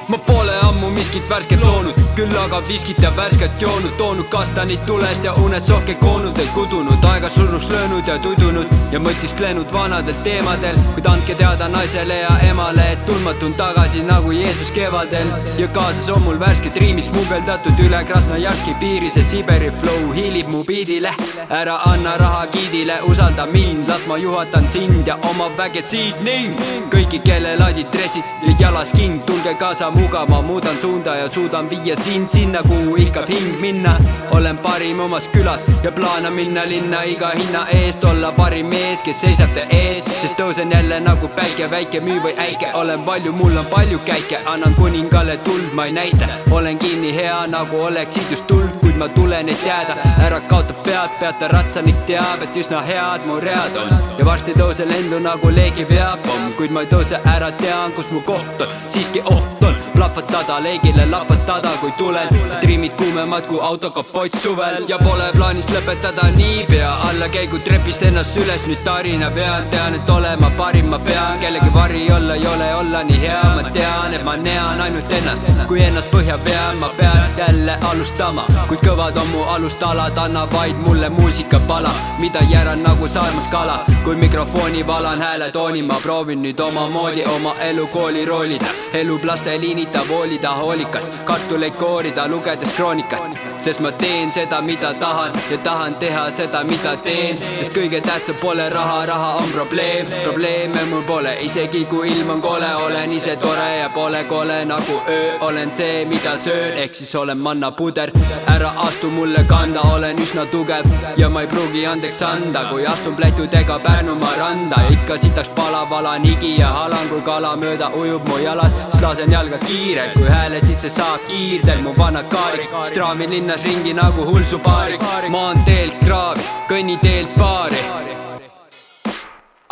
ma pole ammu miskit värsket loonud, küll aga viskit ja värsket joonud, toonud kastanid tulest ja unes sohke koonud, et kudunud aega surnuks löönud ja tudunud ja mõtisklenud vanadel teemadel, kuid andke teada naisele ja emale, et tundmatun tagasi nagu Jeesus kevadel. Ja kaasas on mul värsked riimis smugeldatud üle Krasnojarski piiri, see Siberi flow hiilib mu biidile. Ära anna raha giidile, usalda mind, las ma juhatan sind ja oma väge siit ning kõiki, kellel adid dressid ja jalas king, tulge kaasa muga, ma muudan suunda ja suudan viia sind sinna, kuhu ihkab hing minna. Olen parim omas külas ja plaanan minna linna iga hinna eest, olla parim mees, kes seisab te ees, sest tõusen jälle nagu päike, väike müü või äike. Olen palju, mul on palju käike, annan kuningale tuld, ma ei näita, olen kinni hea nagu oleks siit just tuld, kuid ma tulen, et jääda. Ära kaotab pead, peata ratsanik teab, et üsna head mu read on ja varsti tõusen lendu nagu leegi veapomm, kuid ma ei tõuse ära, tean kus mu koht on, siiski oht on plahvatada, leegile lapatada, kui tulen, sest riimid kuumemad kui autokapott suvel ja pole plaanis lõpetada niipea, alla käigu trepist ennast üles, nüüd tarina vean, tean, et olema parim ma pean, kellegi vari olla ei ole olla nii hea, ma tean, et ma nean ainult ennast, kui ennast põhja pean, ma pean jälle alustama, kuid kõvad on mu alustalad, anna vaid mulle muusikapala, mida järan nagu saarmas kala, kui mikrofoni valan hääletooni, ma proovin nüüd omamoodi oma elu kooli roolida, elu plasteliinita, voolida hoolikalt, kartuleid koorida, lugedes kroonikat, sest ma teen seda, mida tahan ja tahan teha seda, mida teen, sest kõige tähtsam pole raha, raha on probleem, probleeme mul pole, isegi kui ilm on kole, olen ise tore ja pole kole nagu öö, olen see, mida söön, ehk siis olen mannapuder, ära astu mulle kanda, olen üsna tugev ja ma ei pruugi andeks anda, kui astun plätudega Pärnumaa randa ja ikka sitaks pala, valan higi ja halan, kui kala mööda ujub mu jalas, siis lasen jalga kiire, kui hääle sisse saab kiirdel mu vanad kaarid, straamin linnas ringi nagu hulsupaarik, maanteelt kraavi, kõnniteelt baari,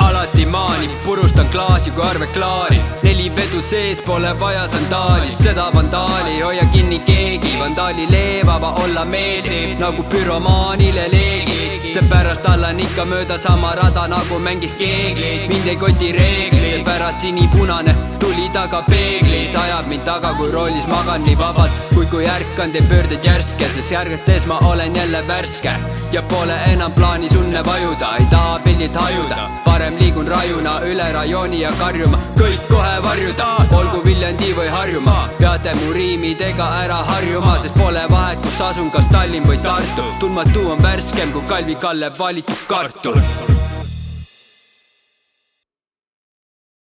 alati maani, purustan klaasi kui arve klaari, 4 vedu sees, pole vaja sandaali, seda vandaali hoia kinni keegi, vandaali leevava olla meeldib nagu püromaanile leegi, seepärast allan ikka mööda sama rada nagu mängiks keegli, mind ei koti reeglid, seepärast sinipunane tuli taga peeglis, ajab mind taga, kui roolis magan nii vabalt, kuid kui ärkan, teen pöörded järske, sest järgetes ma olen jälle värske ja pole enam plaanis unne vajuda, ei taha pildid hajuda, parem liigun rajuna üle rajooni ja karjuma, kõik kohe varjuda, olgu Viljandi või Harjumaa, peate mu riimidega ära harjuma, sest pole vahet, kus asun, kas Tallinn või Tartu, tundmatu on värskem kui Kalvi Kalle valitud kartul.